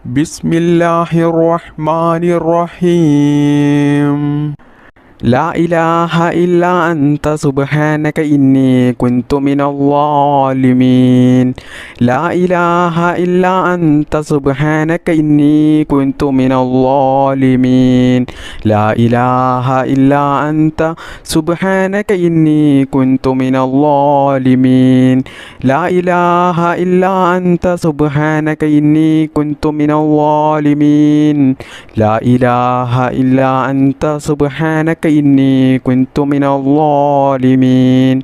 بسم الله الرحمن الرحيم. لا إله إلا أنت سبحانك إني كنت من الظالمين. لا إله إلا أنت سبحانك إني كنت من الظالمين. لا إله إلا أنت سبحانك إني كنت من الظالمين. لا إله إلا أنت سبحانك إني كنت من الظالمين. لا إله إلا أنت سبحانك إني كنت من الظالمين.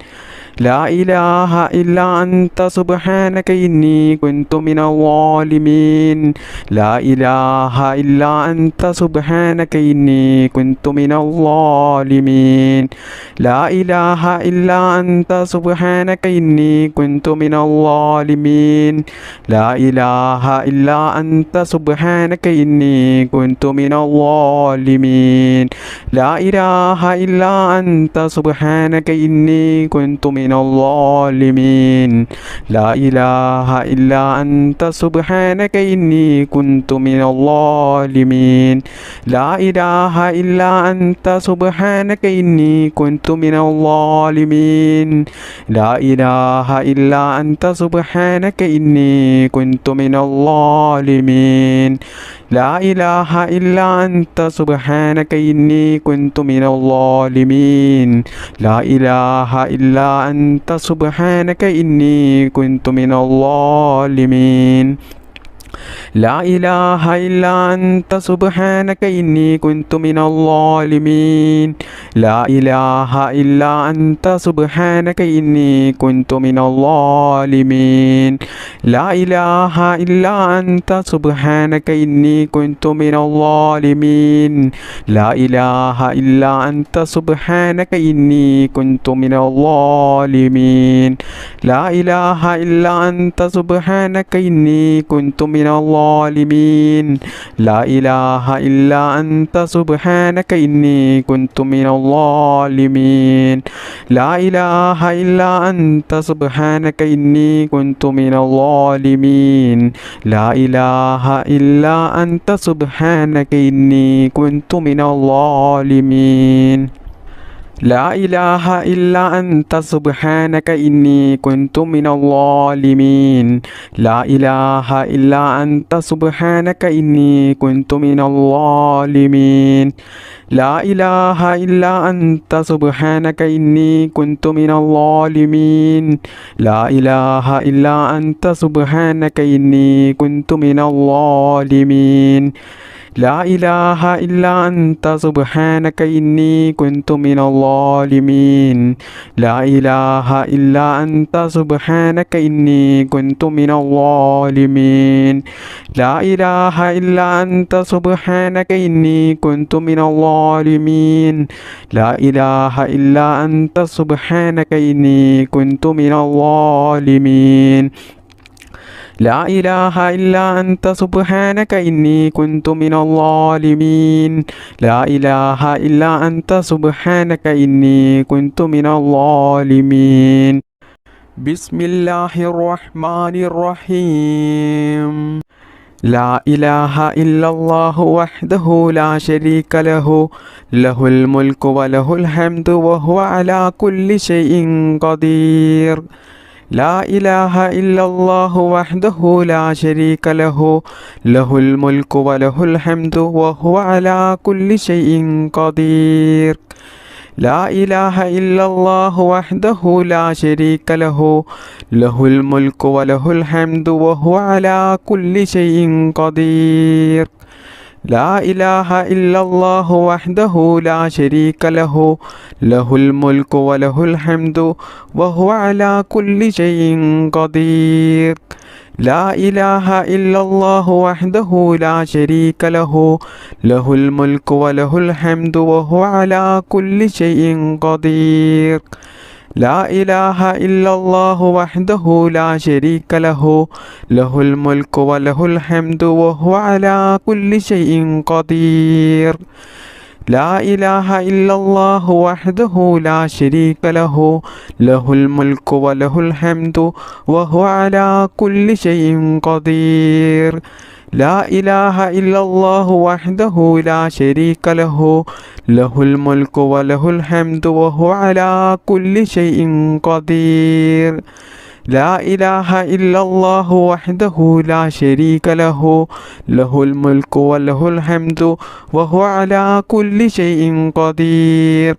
لا إله إلا أنت سبحانك إني كنت من الظالمين. لا إله إلا أنت سبحانك إني كنت من الظالمين. لا إله إلا أنت سبحانك إني كنت من الظالمين. لا إله إلا أنت سبحانك إني كنت من الظالمين. لا إله إلا أنت سبحانك إني كنت من الظالمين. لا إله إلا أنت سبحانك إني كنت من الظالمين. لا إله إلا أنت سبحانك إني كنت من الظالمين. لا إله إلا أنت سبحانك إني كنت من الظالمين. لا إله إلا أنت سبحانك إني كنت من الظالمين. لا إله إلا أنت سبحانك إني كنت من الظالمين. لا إله إلا أنت سبحانك إني كنت من الظالمين. لا إله إلا أنت سبحانك إني كنت من الظالمين. لا إله إلا أنت سبحانك إني كنت من الظالمين. لا إله إلا أنت سبحانك إني كنت من الظالمين. لا إله إلا أنت سبحانك إني كنت من الظالمين. لا إله إلا أنت سبحانك إني كنت من الظالمين. لا إله إلا أنت سبحانك إني كنت من الظالمين. لا إله إلا أنت سبحانك إني كنت من الظالمين. لا إله إلا أنت سبحانك إني كنت من الظالمين. لا إله إلا أنت سبحانك إني كنت من الظالمين. لا إله إلا أنت سبحانك إني كنت من الظالمين. لا إله إلا أنت سبحانك إني كنت من الظالمين. لا إله إلا أنت سبحانك إني كنت من الظالمين. لا إله إلا أنت سبحانك إني كنت من الظالمين. لا إله إلا أنت سبحانك إني كنت من الظالمين. لا إله إلا أنت سبحانك إني كنت من الظالمين. لا إله إلا أنت سبحانك إني كنت من الظالمين. لا إله إلا أنت سبحانك إني كنت من الظالمين. بسم الله الرحمن الرحيم. لا إله إلا الله وحده لا شريك له. له الملك وله الحمد وهو على كل شيء قدير. لا إله إلا الله وحده لا شريك له. له الملك وله الحمد وهو على كل شيء قدير. لا إله إلا الله وحده لا شريك له. له الملك وله الحمد وهو على كل شيء قدير. لا إله إلا الله وحده لا شريك له. له الملك وله الحمد وهو على كل شيء قدير. لا إله إلا الله وحده لا شريك له. له الملك وله الحمد وهو على كل شيء قدير. لا إله إلا الله وحده لا شريك له. له الملك وله الحمد وهو على كل شيء قدير. لا إله إلا الله وحده لا شريك له. له الملك وله الحمد وهو على كل شيء قدير. لا إله إلا الله وحده لا شريك له له الملك وله الحمد وهو على كل شيء قدير لا إله إلا الله وحده لا شريك له له الملك وله الحمد وهو على كل شيء قدير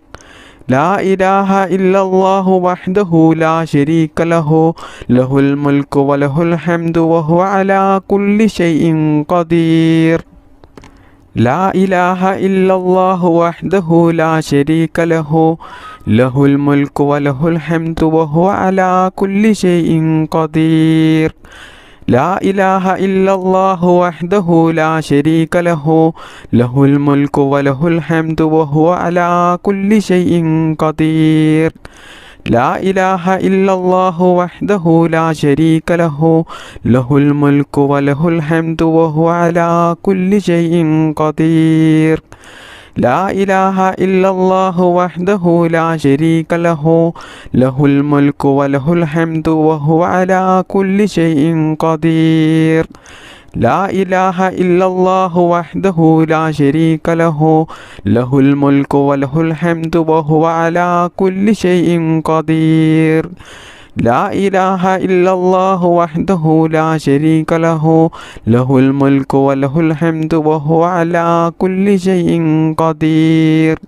لا إله إلا الله وحده لا شريك له له الملك وله الحمد وهو على كل شيء قدير لا إله إلا الله وحده لا شريك له له الملك وله الحمد وهو على كل شيء قدير لا إله إلا الله وحده لا شريك له له الملك وله الحمد وهو على كل شيء قدير لا إله إلا الله وحده لا شريك له له الملك وله الحمد وهو على كل شيء قدير لا إله إلا الله وحده لا شريك له له الملك وله الحمد وهو على كل شيء قدير لا إله إلا الله وحده لا شريك له له الملك وله الحمد وهو على كل شيء قدير لا إله إلا الله وحده لا شريك له له الملك وله الحمد وهو على كل شيء قدير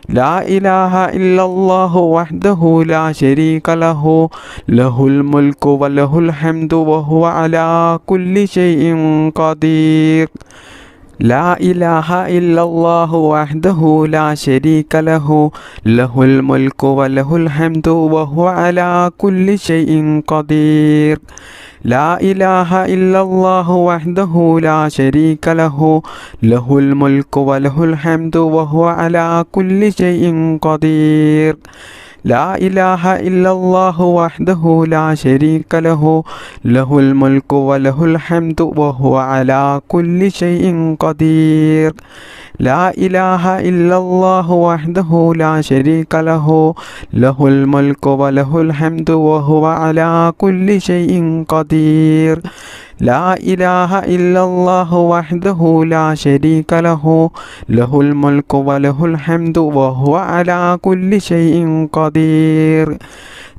لا إله إلا الله وحده لا شريك له له الملك وله الحمد وهو على كل شيء قدير لا إله إلا الله وحده لا شريك له له الملك وله الحمد وهو على كل شيء قدير لا إله إلا الله وحده لا شريك له له الملك وله الحمد وهو على كل شيء قدير لا إله إلا الله وحده لا شريك له له الملك وله الحمد وهو على كل شيء قدير لا إله إلا الله وحده لا شريك له له الملك وله الحمد وهو على كل شيء قدير لا إله إلا الله وحده لا شريك له له الملك وله الحمد وهو على كل شيء قدير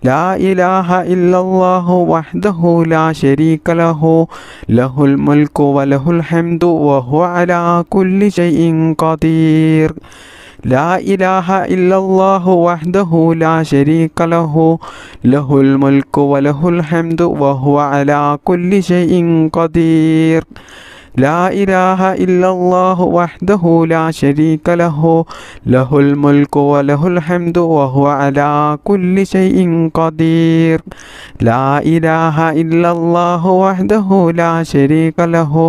لا إله إلا الله وحده لا شريك له له الملك وله الحمد وهو على كل شيء قدير لا إله إلا الله وحده لا شريك له له الملك وله الحمد وهو على كل شيء قدير لا إله إلا الله وحده لا شريك له له الملك وله الحمد وهو على كل شيء قدير لا إله إلا الله وحده لا شريك له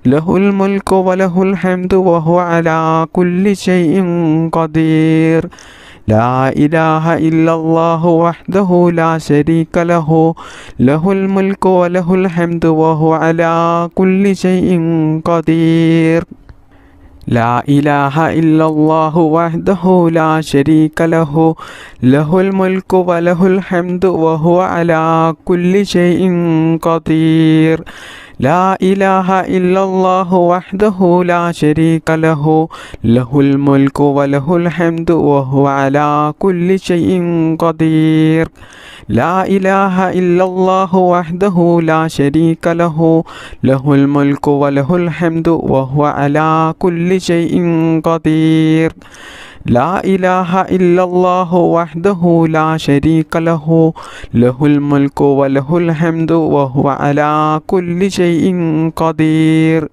له الملك وله الحمد وهو على كل شيء قدير لا إله إلا الله وحده لا شريك له له الملك وله الحمد وهو على كل شيء قدير لا إله إلا الله وحده لا شريك له له الملك وله الحمد وهو على كل شيء قدير لا إله إلا الله وحده لا شريك له له الملك وله الحمد وهو على كل شيء قدير لا إله إلا الله وحده لا شريك له له الملك وله الحمد وهو على كل شيء قدير لا إله إلا الله وحده لا شريك له له الملك وله الحمد وهو على كل شيء قدير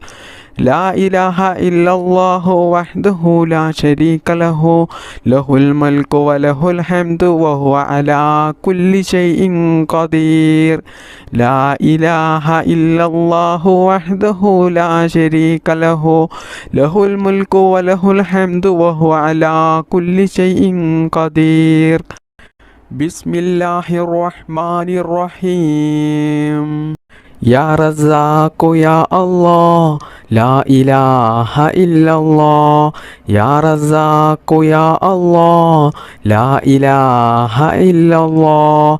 لا إله إلا الله وحده لا شريك له له الملك وله الحمد وهو على كل شيء قدير لا إله إلا الله وحده لا شريك له له الملك وله الحمد وهو على كل شيء قدير بسم الله الرحمن الرحيم يا رزاق يا الله لا إله إلا الله يا رزاق يا الله لا إله إلا الله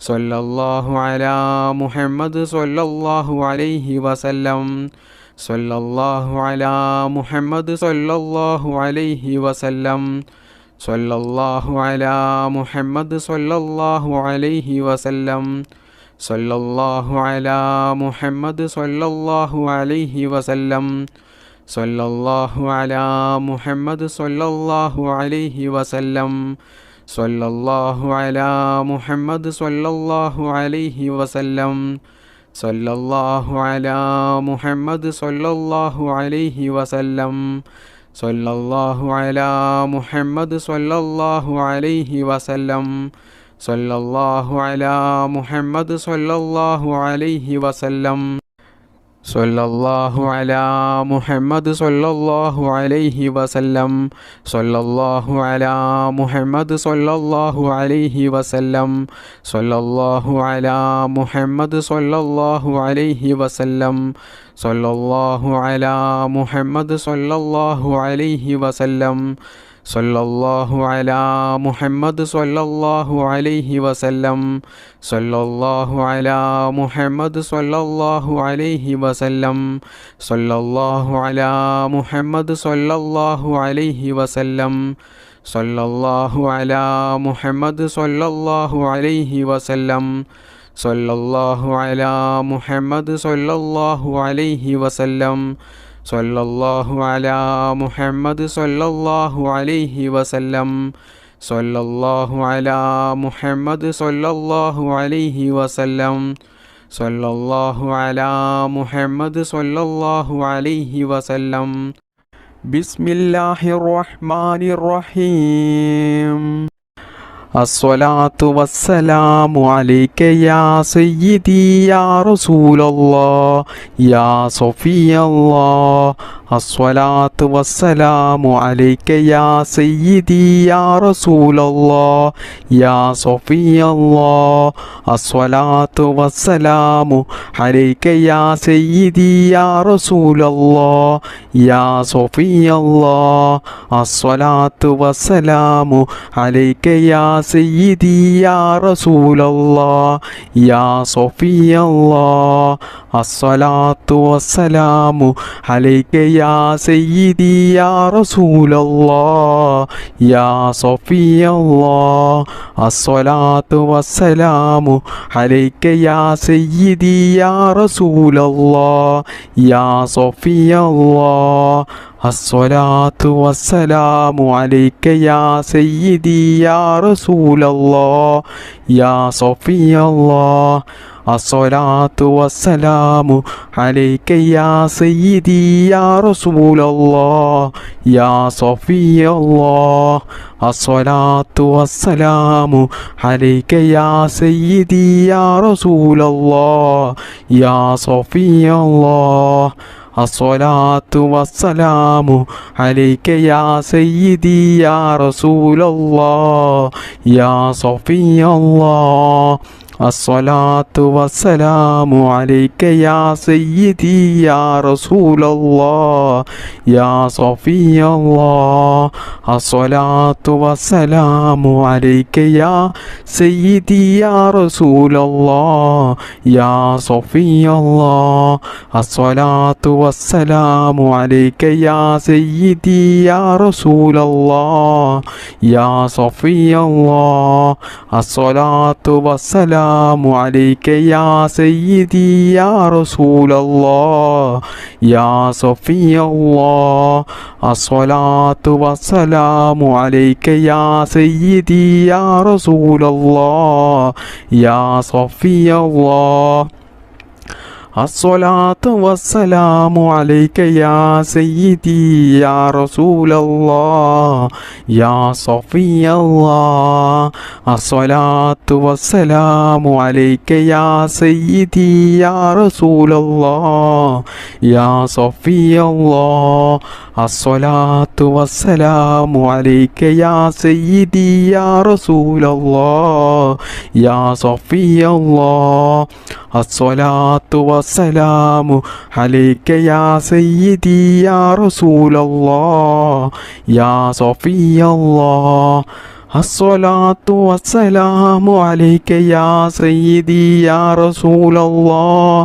സല്ലല്ലാഹു അലാ മുഹമ്മദ് സല്ലല്ലാഹു അലൈഹി വസല്ലം സല്ലല്ലാഹു അലാ മുഹമ്മദ് സല്ലല്ലാഹു അലൈഹി വസല്ലം സല്ലല്ലാഹു അലാ മുഹമ്മദ് സല്ലല്ലാഹു അലൈഹി വസല്ലം സല്ലല്ലാഹു അലാ മുഹമ്മദ് സല്ലല്ലാഹു അലൈഹി വസല്ലം സല്ലല്ലാഹു അലാ മുഹമ്മദ് സല്ലല്ലാഹു അലൈഹി വസല്ലം സല്ലല്ലാഹു അലാ മുഹമ്മദ് സല്ലല്ലാഹു അലൈഹി വസല്ലം സല്ലല്ലാഹു അലാ മുഹമ്മദ് സല്ലല്ലാഹു അലൈഹി വസല്ലം സല്ലല്ലാഹു അലാ മുഹമ്മദ് സല്ലല്ലാഹു അലൈഹി വസല്ലം സല്ലല്ലാഹു അലാ മുഹമ്മദ് സല്ലല്ലാഹു അലൈഹി വസല്ലം സല്ലല്ലാഹു അലാ മുഹമ്മദ് സല്ലല്ലാഹു അലൈഹി വസല്ലം സല്ലല്ലാഹു അലാ മുഹമ്മദ് സല്ലല്ലാഹു അലൈഹി വസല്ലം സല്ലല്ലാഹു അലാ മുഹമ്മദ് സല്ലല്ലാഹു അലൈഹി വസല്ലം സല്ലല്ലാഹു അലാ മുഹമ്മദ് സല്ലല്ലാഹു അലൈഹി വസല്ലം സല്ലല്ലാഹു അലാ മുഹമ്മദ് സല്ലല്ലാഹു അലൈഹി വസല്ലം സല്ലല്ലാഹു അലാ മുഹമ്മദ് സല്ലല്ലാഹു അലൈഹി വസല്ലം സല്ലല്ലാഹു അലാ മുഹമ്മദ് സല്ലല്ലാഹു അലൈഹി വസല്ലം സല്ലല്ലാഹു അലാ മുഹമ്മദ് സല്ലല്ലാഹു അലൈഹി വസല്ലം സല്ലല്ലാഹു അലാ മുഹമ്മദ് സല്ലല്ലാഹു അലൈഹി വസല്ലം സല്ലല്ലാഹു അലാ മുഹമ്മദ് സല്ലല്ലാഹു അലൈഹി വസല്ലം സല്ലല്ലാഹു അലാ മുഹമ്മദ് സല്ലല്ലാഹു അലൈഹി വസല്ലം സല്ലല്ലാഹു അലാ മുഹമ്മദ് സല്ലല്ലാഹു അലൈഹി വസല്ലം ബിസ്മില്ലാഹിർ റഹ്മാനിർ റഹീം അസ്സലാത്തു വസ്സലാമു അലൈക യാ സയ്യിദി യാ റസൂലല്ലാഹ് യാ സഫിയല്ലാഹ് അസ്സലാത്തു വസ്സലാമു അലൈക യാ സയ്യിദി യാ റസൂലല്ലാഹ് യാ സഫിയല്ലാഹ് അസ്സലാത്തു വസ്സലാമു അലൈക യാ സയ്യിദി യാ റസൂലല്ലാഹ് യാ സഫിയല്ലാഹ് അസ്സലാത്തു വസ്സലാമു അലൈക യാ സയ്യിദി യാ റസൂലല്ലാഹ് യാ സഫിയല്ലാഹ് അസ്സലാത്തു വസ്സലാമു അലൈക യാ സയ്യിദി യാ റസൂലല്ലാഹ് യാ സഫിയല്ലാഹ് അസ്സലാത്തു വസ്സലാമു അലൈക യാ സയ്യിദി യാ റസൂലല്ലാഹ് യാ സഫിയല്ലാഹ് അസ്സലാത്തു വസ്സലാമു അലൈക യാ സയ്യിദി യാ റസൂലല്ലാഹ് യാ സഫിയല്ലാഹ് അസ്സലാത്തു വസ്സലാമു അലൈക യാ സയ്യിദി യാ റസൂലല്ലാഹ് യാ സഫിയല്ലാഹ് അസ്സലാത്തു വസ്സലാമു അലൈക യാ സയ്യിദി യാ റസൂലല്ലാഹ് യാ സഫിയല്ലാഹ് അസ്സലാത്തു വസ്സലാമു അലൈക യാ സയ്യിദി യാ റസൂലല്ലാഹ് യാ സഫിയല്ലാഹ് അസ്സലാത്തു വസ്സലാമു അലൈക യാ സയ്യിദി യാ റസൂലല്ലാഹ് യാ സഫിയല്ലാഹ് അസ്സലാത്തു വസ്സലാമു അലൈക യാ സയ്യിദി യാ റസൂലല്ലാഹ് യാ സഫിയല്ലാഹ് അസ്സലാത്തു വസ്സലാമു അലൈക യാ സയ്യിദി യാ റസൂലല്ലാഹ് യാ സഫിയല്ലാഹ് അസ്സലാത്തു വസ്സലാമു عليك يا سيدي يا رسول الله يا صفي الله الصلاة والسلام عليك يا سيدي يا رسول الله يا صفي الله الصلاة والسلام عليك يا سيدي يا رسول الله يا صفي الله الصلاة والسلام عليك يا سيدي يا رسول الله يا صفي الله الصلاة والسلام عليك يا سيدي يا رسول الله يا صفي الله الصلاة والسلام عليك يا سيدي يا رسول الله يا صفي الله അസ്സലാത്തു വസ്സലാമു അലൈക യാ സയ്യിദി യാ റസൂലല്ലാഹ്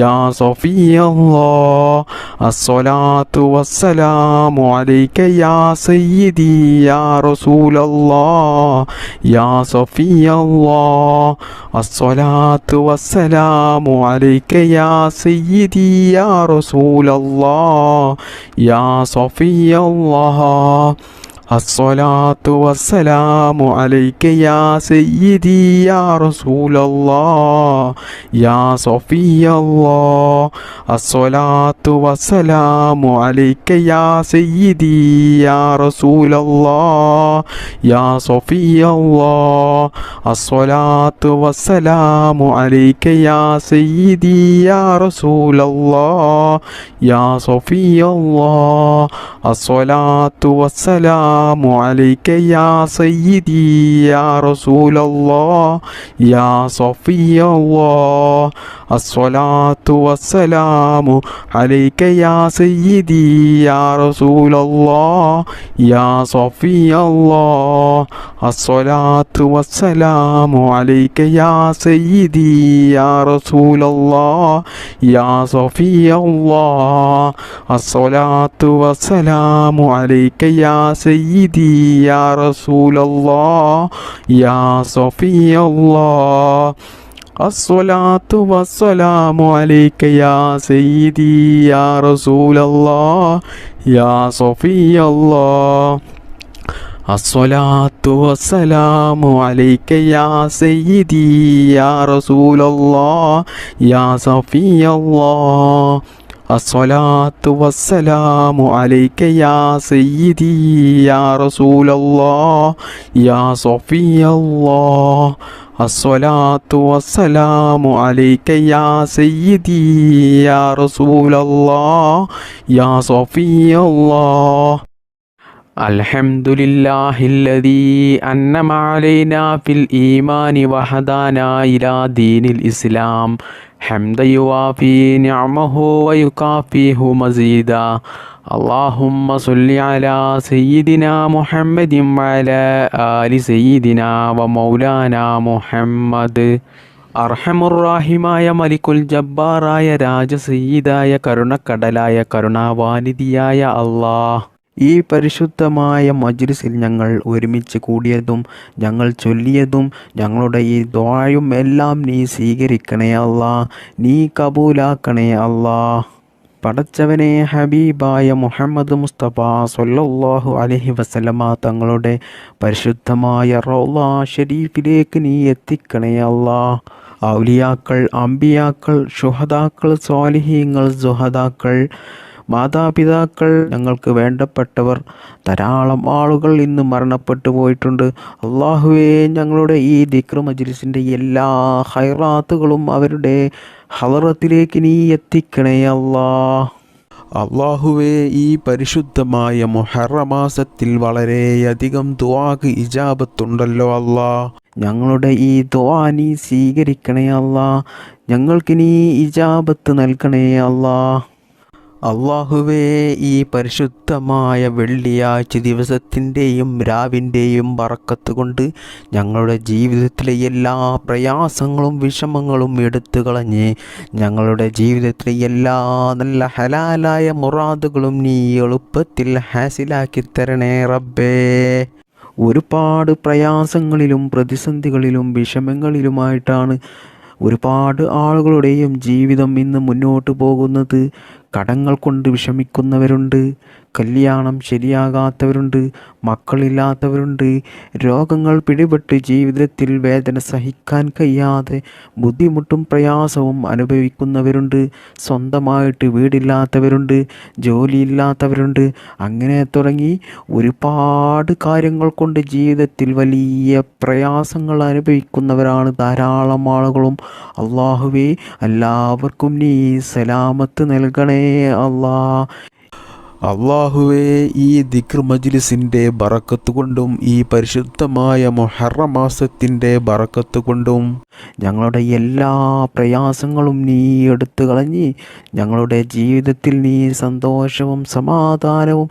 യാ സഫിയല്ലാഹ്. അസ്സലാത്തു വസ്സലാമു അലൈക യാ സയ്യിദി യാ റസൂലല്ലാഹ് യാ സഫിയല്ലാഹ്. അസ്സലാത്തു വസ്സലാമു അലൈക യാ സയ്യിദി യാ റസൂലല്ലാഹ് യാ സഫിയല്ലാഹ്. الصلاة والسلام عليك يا سيدي يا رسول الله يا صفي الله. الصلاة والسلام عليك يا سيدي يا رسول الله يا صفي الله. الصلاة والسلام عليك يا سيدي يا رسول الله يا صفي الله. الصلاة والسلام عليك يا سيدي يا رسول الله يا صفي الله. الصلاة والسلام عليك يا سيدي يا رسول الله يا صفي الله. الصلاة والسلام عليك يا سيدي يا رسول الله يا صفي الله. الصلاة والسلام عليك يا سيدي يا رسول الله يا صفي الله. الصلاة والسلام عليك يا سيدي يا رسول الله يا صفي الله. الصلاة والسلام عليك يا سيدي يا رسول الله يا صفي الله. الصلاة والسلام عليك يا سيدي يا رسول الله يا صفي الله. الصلاة والسلام عليك يا سيدي يا رسول الله يا صفي الله. الحمد لله الذي أنعم علينا في الإيمان وهدانا إلى دين الإسلام حمدا يوافي نعمه ويكافيه مزيدا. اللهم صل على سيدنا محمد وعلى آل سيدنا ومولانا محمد. അർഹമുറാഹിമായ മലിക്കുൽ ജബ്ബാറായ രാജസയ്യിദായ കരുണക്കടലായ കരുണാവാനിധിയായ അല്ലാഹ്, ഈ പരിശുദ്ധമായ മജ്ലിസിൽ ഞങ്ങൾ ഒരുമിച്ച് കൂടിയതും ഞങ്ങൾ ചൊല്ലിയതും ഞങ്ങളുടെ ഈ ദുആയും എല്ലാം നീ സ്വീകരിക്കണേ അല്ലാ, നീ കബൂലാക്കണേ അല്ലാ. പടച്ചവനെ, ഹബീബായ മുഹമ്മദ് മുസ്തഫ സ്വല്ലല്ലാഹു അലൈഹി വസല്ലമ തങ്ങളുടെ പരിശുദ്ധമായ റൗള ഷരീഫിലേക്ക് നീ എത്തിക്കണേ അല്ലാ. ഔലിയാക്കൾ, അമ്പിയാക്കൾ, ശുഹദാക്കൾ, സ്വാലിഹീങ്ങൾ, സുഹദാക്കൾ, മാതാപിതാക്കൾ, ഞങ്ങൾക്ക് വേണ്ടപ്പെട്ടവർ ധാരാളം ആളുകൾ ഇന്ന് മരണപ്പെട്ടു പോയിട്ടുണ്ട്. അള്ളാഹുവേ, ഞങ്ങളുടെ ഈ ദിക്ർ മജ്ലിസിൻ്റെ എല്ലാ ഹൈറാത്തുകളും അവരുടെ ഹളറത്തിലേക്ക് നീ എത്തിക്കണേ അല്ലാ. അള്ളാഹുവേ, ഈ പരിശുദ്ധമായ മുഹറം മാസത്തിൽ വളരെയധികം ദുആക്ക് ഇജാബത്തുണ്ടല്ലോ അല്ലാ. ഞങ്ങളുടെ ഈ ദുആ നീ സ്വീകരിക്കണേ അല്ലാ. ഞങ്ങൾക്ക് നീ ഇജാബത്ത് നൽകണേ അല്ലാ. അള്ളാഹുവേ, ഈ പരിശുദ്ധമായ വെള്ളിയാഴ്ച ദിവസത്തിൻ്റെയും രാവിൻ്റെയും ബറക്കത്ത് കൊണ്ട് ഞങ്ങളുടെ ജീവിതത്തിലെ എല്ലാ പ്രയാസങ്ങളും വിഷമങ്ങളും എടുത്തു കളഞ്ഞ് ഞങ്ങളുടെ ജീവിതത്തിലെ എല്ലാ നല്ല ഹലാലായ മുറാദുകളും നീ എളുപ്പത്തിൽ ഹാസിലാക്കി തരണേ റബ്ബേ. ഒരുപാട് പ്രയാസങ്ങളിലും പ്രതിസന്ധികളിലും വിഷമങ്ങളിലുമായിട്ടാണ് ഒരുപാട് ആളുകളുടെയും ജീവിതം ഇന്ന് മുന്നോട്ട് പോകുന്നത്. കടങ്ങൾ കൊണ്ട് വിഷമിക്കുന്നവരുണ്ട്, കല്യാണം ശരിയാകാത്തവരുണ്ട്, മക്കളില്ലാത്തവരുണ്ട്, രോഗങ്ങൾ പിടിപെട്ട് ജീവിതത്തിൽ വേദന സഹിക്കാൻ കഴിയാതെ ബുദ്ധിമുട്ടും പ്രയാസവും അനുഭവിക്കുന്നവരുണ്ട്, സ്വന്തമായിട്ട് വീടില്ലാത്തവരുണ്ട്, ജോലിയില്ലാത്തവരുണ്ട്. അങ്ങനെ തുടങ്ങി ഒരുപാട് കാര്യങ്ങൾ കൊണ്ട് ജീവിതത്തിൽ വലിയ പ്രയാസങ്ങൾ അനുഭവിക്കുന്നവരാണ് ധാരാളം ആളുകളും. അള്ളാഹുവേ, എല്ലാവർക്കും നീ സലാമത്ത് നൽകണേ അല്ലാ. അള്ളാഹുവേ, ഈ ദിക്ർ മജ്ലിസിൻ്റെ ബറക്കത്ത് കൊണ്ടും ഈ പരിശുദ്ധമായ മുഹറം മാസത്തിൻ്റെ ബറക്കത്ത് കൊണ്ടും ഞങ്ങളുടെ എല്ലാ പ്രയാസങ്ങളും നീ എടുത്തു കളഞ്ഞ് ഞങ്ങളുടെ ജീവിതത്തിൽ നീ സന്തോഷവും സമാധാനവും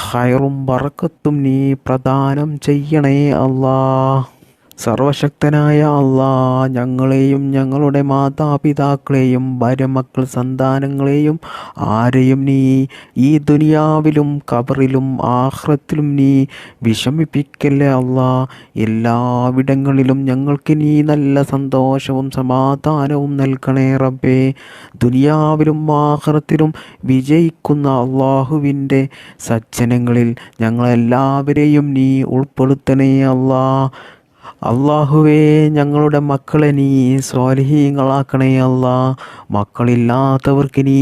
ഹൈറും ബറക്കത്തും നീ പ്രദാനം ചെയ്യണേ അല്ലാ. സർവശക്തനായ അള്ളാ, ഞങ്ങളെയും ഞങ്ങളുടെ മാതാപിതാക്കളെയും ഭാര്യമക്കൾ സന്താനങ്ങളെയും ആരെയും നീ ഈ ദുനിയാവിലും ഖബറിലും ആഖിറത്തിലും നീ വിഷമിപ്പിക്കല്ലേ അള്ളാ. എല്ലാവിടങ്ങളിലും ഞങ്ങൾക്ക് നീ നല്ല സന്തോഷവും സമാധാനവും നൽകണേ റബ്ബേ. ദുനിയാവിലും ആഖിറത്തിലും വിജയിക്കുന്ന അള്ളാഹുവിൻ്റെ സജ്ജനങ്ങളിൽ ഞങ്ങളെല്ലാവരെയും നീ ഉൾപ്പെടുത്തണേ അള്ളാ. അള്ളാഹുവേ, ഞങ്ങളുടെ മക്കളെ നീ സ്വാലിഹീങ്ങളാക്കണേ അല്ലാ. മക്കളില്ലാത്തവർക്ക് നീ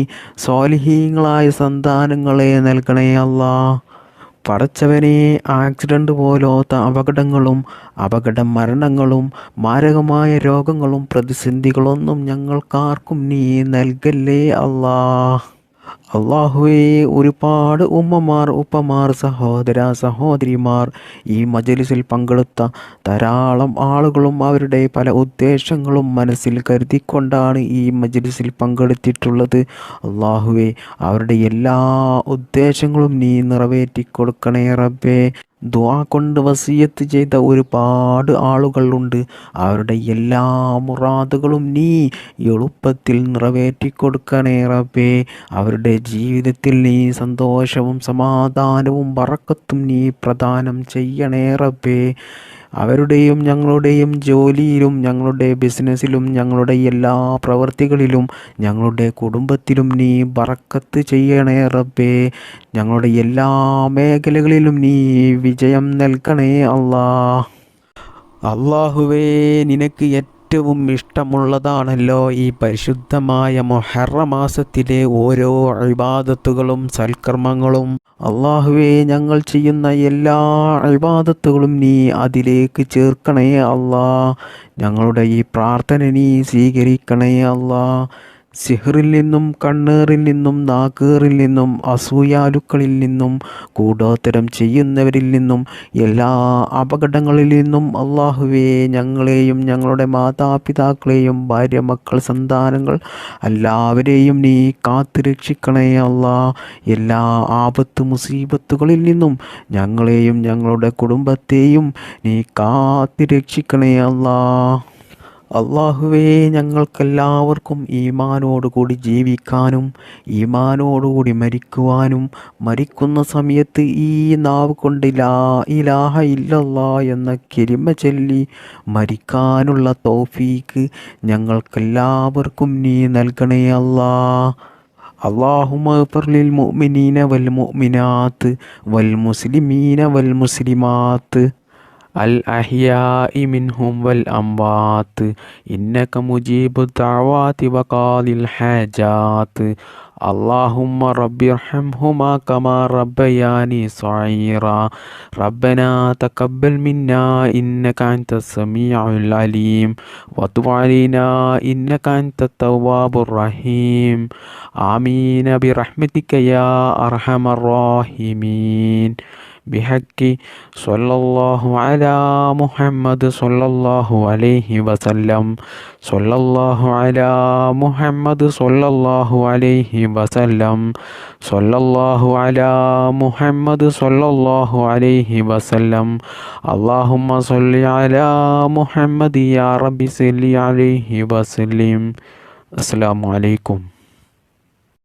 സ്വാലിഹീങ്ങളായ സന്താനങ്ങളെ നൽകണേ അല്ലാ. പടച്ചവനെ, ആക്സിഡൻറ്റ് പോലത്തെ അപകടങ്ങളും അപകട മരണങ്ങളും മാരകമായ രോഗങ്ങളും പ്രതിസന്ധികളൊന്നും ഞങ്ങൾക്കാർക്കും നീ നൽകല്ലേ അല്ലാ. അള്ളാഹുവേ, ഒരുപാട് ഉമ്മമാർ, ഉപ്പമാർ, സഹോദര സഹോദരിമാർ ഈ മജ്ലിസിൽ പങ്കെടുത്ത ധാരാളം ആളുകളും അവരുടെ പല ഉദ്ദേശങ്ങളും മനസ്സിൽ കരുതിക്കൊണ്ടാണ് ഈ മജ്ലിസിൽ പങ്കെടുത്തിട്ടുള്ളത്. അള്ളാഹുവേ, അവരുടെ എല്ലാ ഉദ്ദേശങ്ങളും നീ നിറവേറ്റി കൊടുക്കണേ റബ്ബേ. ദുആ കൊണ്ട് വസിയത്ത് ചെയ്ത ഒരുപാട് ആളുകളുണ്ട്. അവരുടെ എല്ലാ മുറാദുകളും നീ എളുപ്പത്തിൽ നിറവേറ്റി കൊടുക്കണേ റബ്ബേ. അവരുടെ ജീവിതത്തിൽ നീ സന്തോഷവും സമാധാനവും ബറക്കത്തും നീ പ്രദാനം ചെയ്യണേ റബ്ബേ. അവരുടെയും ഞങ്ങളുടെയും ജോലിയിലും ഞങ്ങളുടെ ബിസിനസ്സിലും ഞങ്ങളുടെ എല്ലാ പ്രവൃത്തികളിലും ഞങ്ങളുടെ കുടുംബത്തിലും നീ ബറക്കത്ത് ചെയ്യണേ റബ്ബേ. ഞങ്ങളുടെ എല്ലാ മേഖലകളിലും നീ വിജയം നൽകണേ അല്ലാ. അള്ളാഹുവേ, നിനക്ക് ഏറ്റവും ഇഷ്ടമുള്ളതാണല്ലോ ഈ പരിശുദ്ധമായ മുഹറം മാസത്തിലെ ഓരോ ഇബാദത്തുകളും സൽക്കർമ്മങ്ങളും. അള്ളാഹുവേ, ഞങ്ങൾ ചെയ്യുന്ന എല്ലാ ഇബാദത്തുകളും നീ അതിലേക്ക് ചേർക്കണേ അല്ലാ. ഞങ്ങളുടെ ഈ പ്രാർത്ഥന നീ സ്വീകരിക്കണേ അല്ലാ. സിഹറിൽ നിന്നും കണ്ണേറിൽ നിന്നും നാക്കേറിൽ നിന്നും അസൂയാലുക്കളിൽ നിന്നും കൂടോത്തരം ചെയ്യുന്നവരിൽ നിന്നും എല്ലാ അപകടങ്ങളിൽ നിന്നും അള്ളാഹുവേ, ഞങ്ങളെയും ഞങ്ങളുടെ മാതാപിതാക്കളെയും ഭാര്യ മക്കൾ സന്താനങ്ങൾ എല്ലാവരെയും നീ കാത്തു രക്ഷിക്കണേ അല്ലാ. എല്ലാ ആപത്ത് മുസീബത്തുകളിൽ നിന്നും ഞങ്ങളെയും ഞങ്ങളുടെ കുടുംബത്തെയും നീ കാത്തു രക്ഷിക്കണേ അല്ലാ. അള്ളാഹുവേ, ഞങ്ങൾക്കെല്ലാവർക്കും ഈമാനോടുകൂടി ജീവിക്കാനും ഈമാനോടുകൂടി മരിക്കുവാനും മരിക്കുന്ന സമയത്ത് ഈ നാവ് കൊണ്ട് ലാ ഇലാഹ ഇല്ലല്ലാ എന്ന കലിമ ചൊല്ലി മരിക്കാനുള്ള തൗഫീക്ക് ഞങ്ങൾക്കെല്ലാവർക്കും നീ നൽകണേ അല്ലാ. അല്ലാഹുമ്മ ഗ്ഫിർ ലിൽ മുഅ്മിനീന വൽ മുഅ്മിനാത്ത് വൽ മുസ്ലിമീന വൽ മുസ്ലിമാത്ത് അൽ അഹ്യാഇ മിൻഹും വൽ അംവാത്ത് ഇന്നക മുജീബു ദഅവാതി വഖാദിൽ ഹാജാത്ത്. اللهم رب ارحمهما كما ربياني صغيرا. ربنا تقبل منا إنك أنت السميع العليم وتب علينا إنك أنت التواب الرحيم. آمين برحمتك يا أرحم الراحمين. بحق صلى الله على محمد صلى الله عليه وسلم. صلى الله على محمد صلى الله عليه وسلم. صلى الله على محمد صلى الله عليه وسلم. اللهم صل على محمد يا رب صل عليه وسلم. السلام عليكم.